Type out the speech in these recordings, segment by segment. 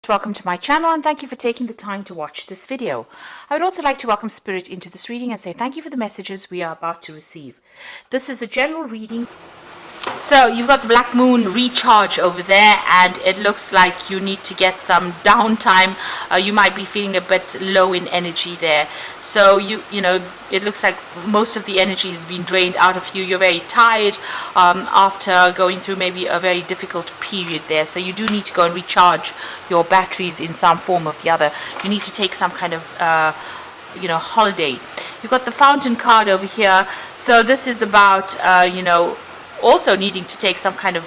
Welcome to my channel and thank you for taking the time to watch this video. I would also like to welcome Spirit into this reading and say thank you for the messages we are about to receive. This is a general reading. So you've got the Black Moon recharge over there, and it looks like you need to get some downtime. You might be feeling a bit low in energy there. So you know, it looks like most of the energy has been drained out of you. You're very tired after going through maybe a very difficult period there. So you do need to go and recharge your batteries in some form or the other. You need to take some kind of holiday. You've got the Fountain card over here. So this is about also needing to take some kind of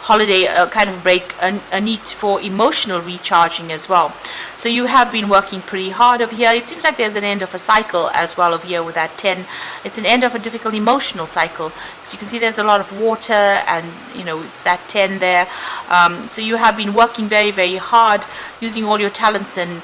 holiday, kind of break, a need for emotional recharging as well. So you have been working pretty hard over here. It seems like there's an end of a cycle as well over here with that 10. It's an end of a difficult emotional cycle. So you can see there's a lot of water, and it's that 10 there. So you have been working very, very hard, using all your talents and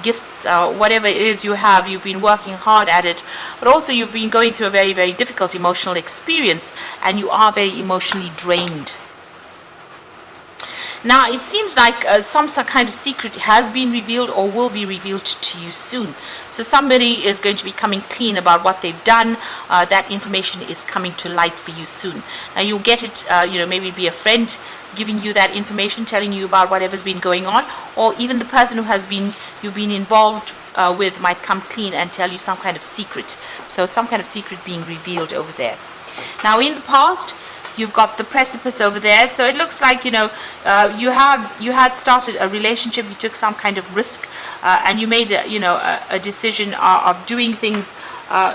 gifts, whatever it is you have. You've been working hard at it, but also you've been going through a very, very difficult emotional experience, and you are very emotionally drained. Now it seems like some kind of secret has been revealed or will be revealed to you soon. So somebody is going to be coming clean about what they've done. That information is coming to light for you soon. Now you'll get it, maybe be a friend giving you that information, telling you about whatever's been going on, or even the person who you've been involved with might come clean and tell you some kind of secret. So some kind of secret being revealed over there. Now in the past, you've got the precipice over there. So it looks like you had started a relationship. You took some kind of risk, and you made a decision of doing things.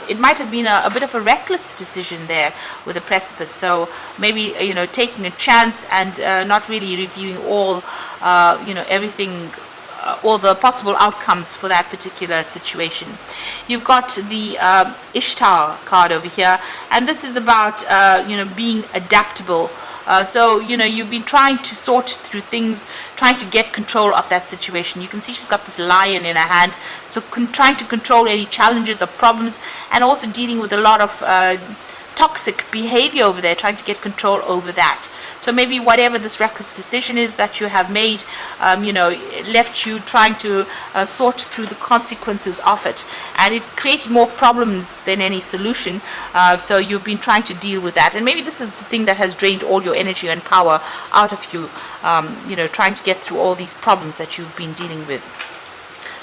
It might have been a bit of a reckless decision there with the precipice. So maybe taking a chance and not really reviewing all everything. All the possible outcomes for that particular situation. You've got the Ishtar card over here, and this is about being adaptable. So you've been trying to sort through things, trying to get control of that situation. You can see she's got this lion in her hand, so trying to control any challenges or problems, and also dealing with a lot of toxic behavior over there, trying to get control over that. So maybe whatever this reckless decision is that you have made, left you trying to sort through the consequences of it, and it created more problems than any solution. So you've been trying to deal with that, and maybe this is the thing that has drained all your energy and power out of you. Trying to get through all these problems that you've been dealing with.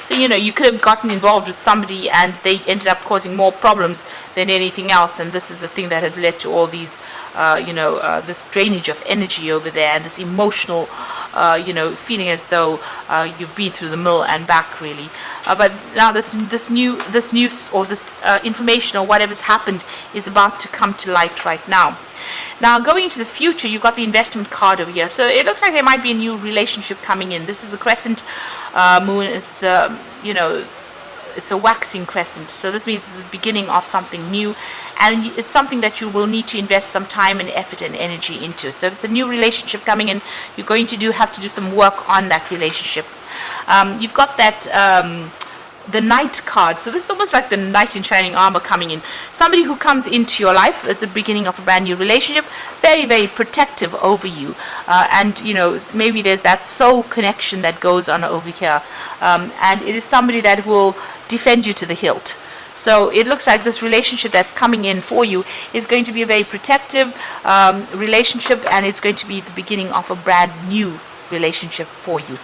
So you could have gotten involved with somebody and they ended up causing more problems than anything else, and this is the thing that has led to all these this drainage of energy over there, and this emotional feeling as though you've been through the mill and back, really. But now this news or this information or whatever's happened is about to come to light right now. Now, going into the future, you've got the investment card over here. So it looks like there might be a new relationship coming in. This is the crescent moon. It's the, it's a waxing crescent. So this means it's the beginning of something new. And it's something that you will need to invest some time and effort and energy into. So if it's a new relationship coming in, you're going to have to do some work on that relationship. You've got that... the Knight card. So this is almost like the knight in shining armor coming in. Somebody who comes into your life as the beginning of a brand new relationship, very, very protective over you. And maybe there's that soul connection that goes on over here. And it is somebody that will defend you to the hilt. So it looks like this relationship that's coming in for you is going to be a very protective relationship, and it's going to be the beginning of a brand new relationship for you.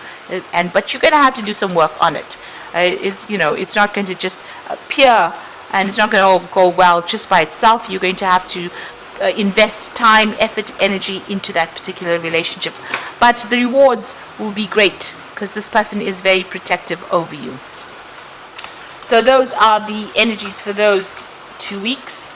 But you're going to have to do some work on it. It's not going to just appear, and it's not going to all go well just by itself. You're going to have to invest time, effort, energy into that particular relationship. But the rewards will be great because this person is very protective over you. So those are the energies for those 2 weeks.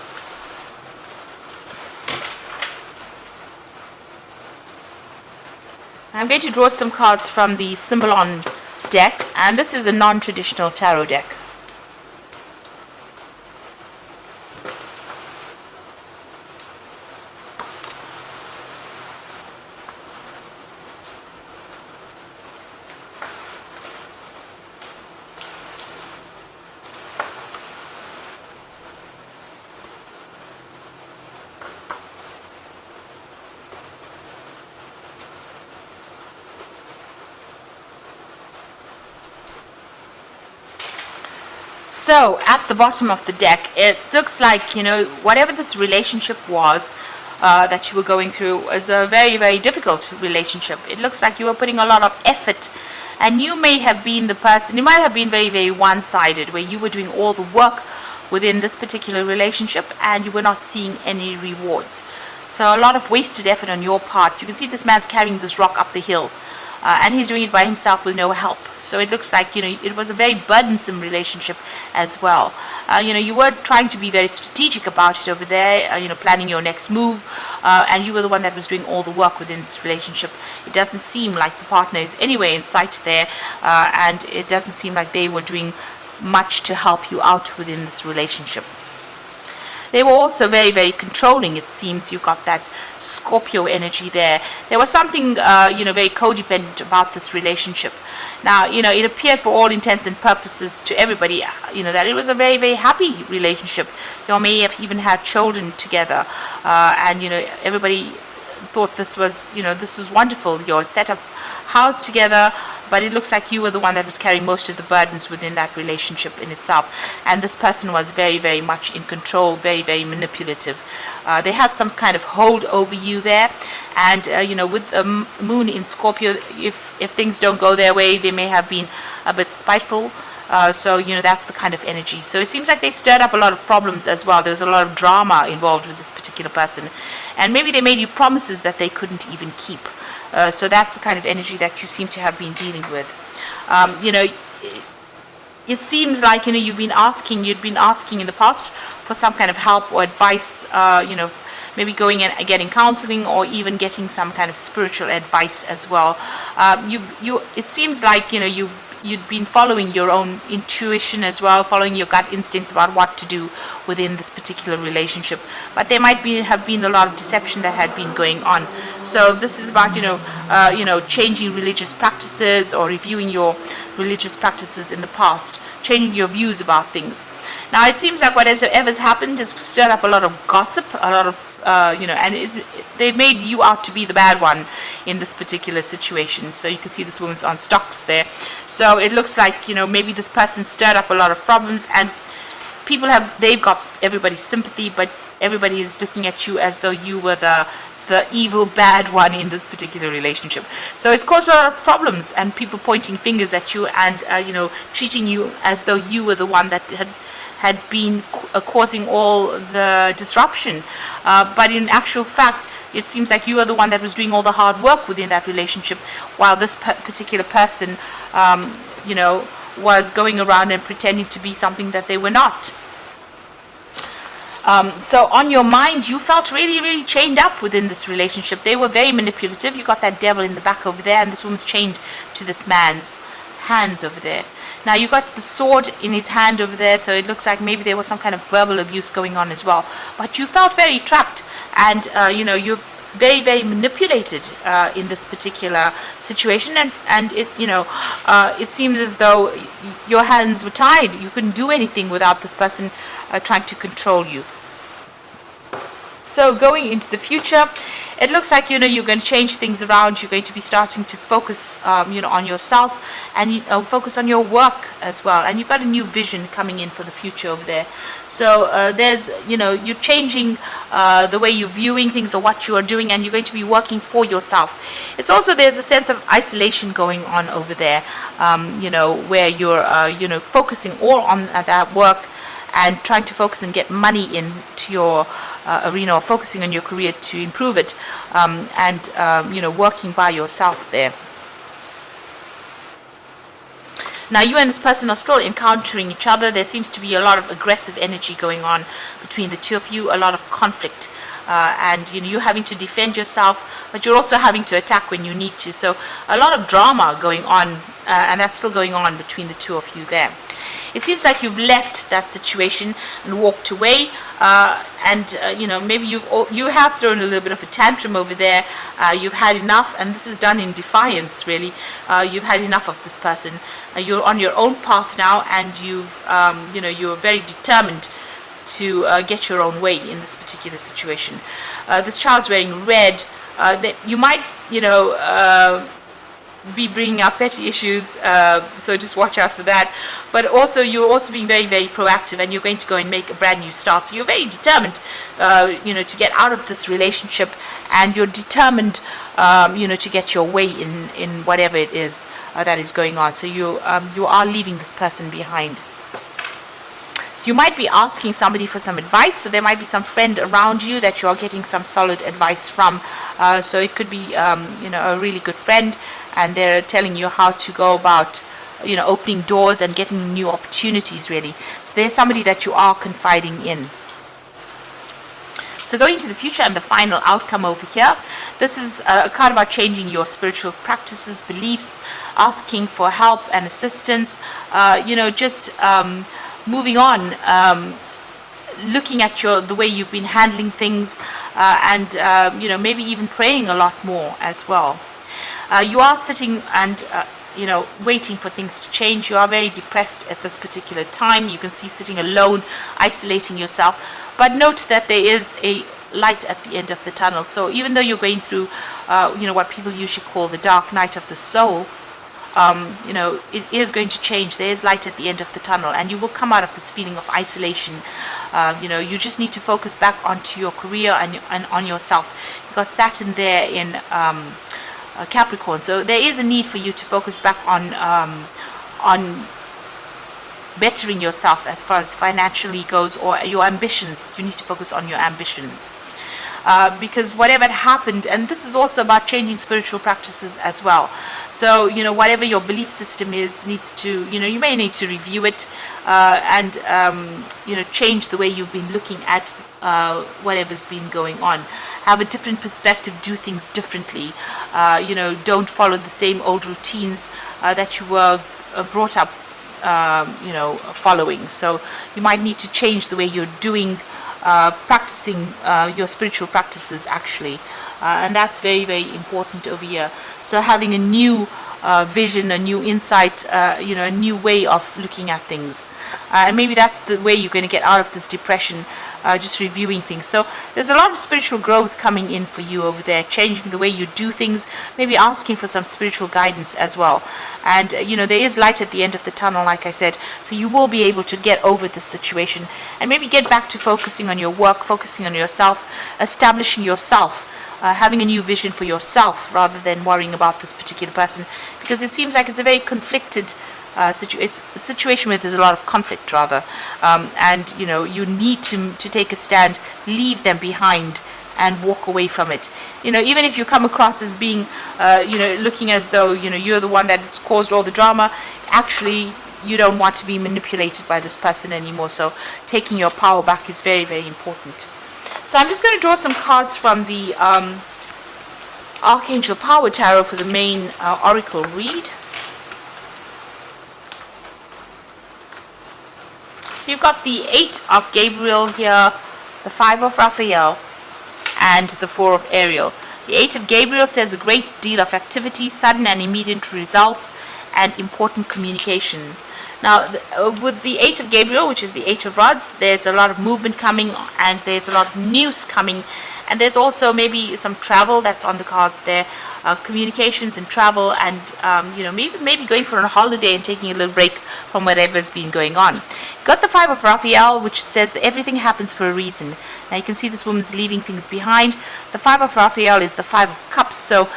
I'm going to draw some cards from the Symbolon deck, and this is a non-traditional tarot deck. So at the bottom of the deck, it looks like, whatever this relationship was that you were going through was a very, very difficult relationship. It looks like you were putting a lot of effort, and you may have been the person, you might have been very, very one-sided, where you were doing all the work within this particular relationship and you were not seeing any rewards. So a lot of wasted effort on your part. You can see this man's carrying this rock up the hill. And he's doing it by himself with no help. So it looks like, it was a very burdensome relationship as well. You were trying to be very strategic about it over there, planning your next move, and you were the one that was doing all the work within this relationship. It doesn't seem like the partner is anywhere in sight there, and it doesn't seem like they were doing much to help you out within this relationship. They were also very, very controlling, it seems. You got that Scorpio energy there. There was something, very codependent about this relationship. Now, it appeared for all intents and purposes to everybody, that it was a very, very happy relationship. You may have even had children together. And, everybody thought this was wonderful. You all set up house together, but it looks like you were the one that was carrying most of the burdens within that relationship in itself. And this person was very, very much in control, very, very manipulative. They had some kind of hold over you there. And, with the moon in Scorpio, if things don't go their way, they may have been a bit spiteful. So, that's the kind of energy. So it seems like they stirred up a lot of problems as well. There was a lot of drama involved with this particular person. And maybe they made you promises that they couldn't even keep. So that's the kind of energy that you seem to have been dealing with. It seems like, you'd been asking in the past for some kind of help or advice, maybe going and getting counseling or even getting some kind of spiritual advice as well. It seems like, you'd been following your own intuition as well, following your gut instincts about what to do within this particular relationship. But there might have been a lot of deception that had been going on. So this is about, changing religious practices or reviewing your religious practices in the past, changing your views about things. Now, it seems like whatever's happened has stirred up a lot of gossip, a lot of they've made you out to be the bad one in this particular situation. So you can see this woman's on stocks there. So it looks like, maybe this person stirred up a lot of problems, and they've got everybody's sympathy, but everybody is looking at you as though you were the evil bad one in this particular relationship. So it's caused a lot of problems, and people pointing fingers at you and treating you as though you were the one that had been causing all the disruption. But in actual fact, it seems like you are the one that was doing all the hard work within that relationship, while this particular person, was going around and pretending to be something that they were not. So on your mind, you felt really, really chained up within this relationship. They were very manipulative. You got that devil in the back over there, and this woman's chained to this man's hands over there. Now, you got the sword in his hand over there, so it looks like maybe there was some kind of verbal abuse going on as well. But you felt very trapped, and, you're very, very manipulated in this particular situation. And it seems as though your hands were tied. You couldn't do anything without this person trying to control you. So going into the future, it looks like, you're going to change things around. You're going to be starting to focus, on yourself and focus on your work as well. And you've got a new vision coming in for the future over there. So there's, you're changing the way you're viewing things or what you are doing, and you're going to be working for yourself. It's also, there's a sense of isolation going on over there, where you're, focusing all on that work and trying to focus and get money into your arena, or focusing on your career to improve it, and working by yourself there. Now, you and this person are still encountering each other. There seems to be a lot of aggressive energy going on between the two of you, a lot of conflict, and you're having to defend yourself, but you're also having to attack when you need to. So a lot of drama going on, and that's still going on between the two of you there. It seems like you've left that situation and walked away, maybe you have thrown a little bit of a tantrum over there. You've had enough, and this is done in defiance, really. You've had enough of this person. You're on your own path now, and you're very determined to get your own way in this particular situation. This child's wearing red. You might, be bringing up petty issues, so just watch out for that. But also, you're also being very, very proactive, and you're going to go and make a brand new start. So you're very determined, to get out of this relationship, and you're determined, to get your way in whatever it is that is going on. So you are leaving this person behind. You might be asking somebody for some advice, so there might be some friend around you that you're getting some solid advice from. So it could be, a really good friend, and they're telling you how to go about, opening doors and getting new opportunities, really. So there's somebody that you are confiding in. So going to the future and the final outcome over here, this is a card about changing your spiritual practices, beliefs, asking for help and assistance, moving on, looking at the way you've been handling things, and maybe even praying a lot more as well. You are sitting and waiting for things to change. You are very depressed at this particular time. You can see sitting alone, isolating yourself. But note that there is a light at the end of the tunnel. So even though you're going through, what people usually call the dark night of the soul, it is going to change. There is light at the end of the tunnel, and you will come out of this feeling of isolation. You just need to focus back onto your career and on yourself, because Saturn there in Capricorn. So there is a need for you to focus back on bettering yourself as far as financially goes, or your ambitions. You need to focus on your ambitions. Because whatever happened, and this is also about changing spiritual practices as well. So, whatever your belief system is, needs to, you may need to review it, and, change the way you've been looking at whatever's been going on. Have a different perspective, do things differently. Don't follow the same old routines that you were brought up, following. So you might need to change the way you're doing, practicing your spiritual practices, actually. And that's very, very important over here. So having a new vision, a new insight, a new way of looking at things. And maybe that's the way you're going to get out of this depression, just reviewing things. So there's a lot of spiritual growth coming in for you over there, changing the way you do things, maybe asking for some spiritual guidance as well. And, there is light at the end of the tunnel, like I said, so you will be able to get over this situation and maybe get back to focusing on your work, focusing on yourself, establishing yourself. Having a new vision for yourself rather than worrying about this particular person, because it seems like it's a very conflicted it's a situation where there's a lot of conflict, rather, and you need to take a stand, leave them behind, and walk away from it. Even if you come across as being looking as though you're the one that's caused all the drama, actually you don't want to be manipulated by this person anymore. So taking your power back is very, very important. So I'm just going to draw some cards from the Archangel Power Tarot for the main oracle read. So you've got the 8 of Gabriel here, the 5 of Raphael, and the 4 of Ariel. The 8 of Gabriel says a great deal of activity, sudden and immediate results, and important communication. Now, with the 8 of Gabriel, which is the 8 of Rods, there's a lot of movement coming, and there's a lot of news coming, and there's also maybe some travel that's on the cards there, communications and travel, and maybe going for a holiday and taking a little break from whatever's been going on. Got the 5 of Raphael, which says that everything happens for a reason. Now you can see this woman's leaving things behind. The 5 of Raphael is the 5 of Cups, so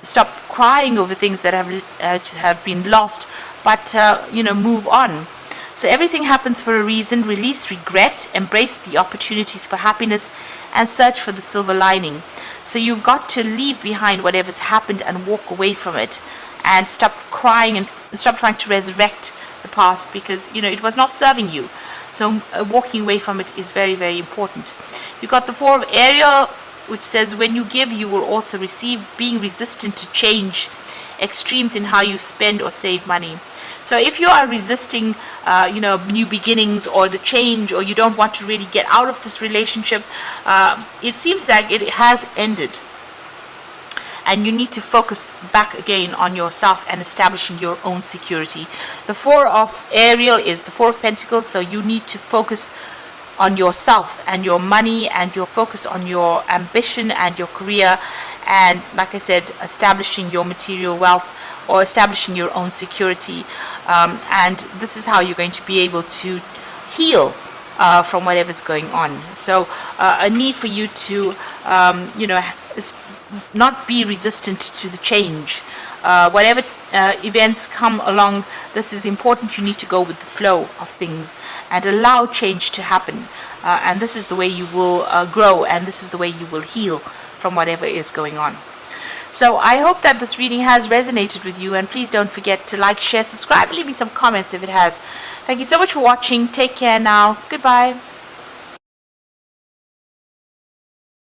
stop crying over things that have been lost, but move on. So everything happens for a reason. Release regret, embrace the opportunities for happiness, and search for the silver lining. So you've got to leave behind whatever's happened and walk away from it, and stop crying and stop trying to resurrect the past, because it was not serving you. So walking away from it is very, very important. You've got the 4 of Ariel, which says when you give, you will also receive, being resistant to change, extremes in how you spend or save money. So if you are resisting, new beginnings or the change, or you don't want to really get out of this relationship, it seems like it has ended. And you need to focus back again on yourself and establishing your own security. The 4 of Ariel is the 4 of Pentacles, so you need to focus on yourself and your money, and your focus on your ambition and your career, and, like I said, establishing your material wealth or establishing your own security. And this is how you're going to be able to heal from whatever's going on. So a need for you to, not be resistant to the change. Whatever events come along, this is important. You need to go with the flow of things and allow change to happen. And this is the way you will grow, and this is the way you will heal from whatever is going on. So I hope that this reading has resonated with you, and please don't forget to like, share, subscribe, leave me some comments if it has. Thank you so much for watching. Take care now. Goodbye.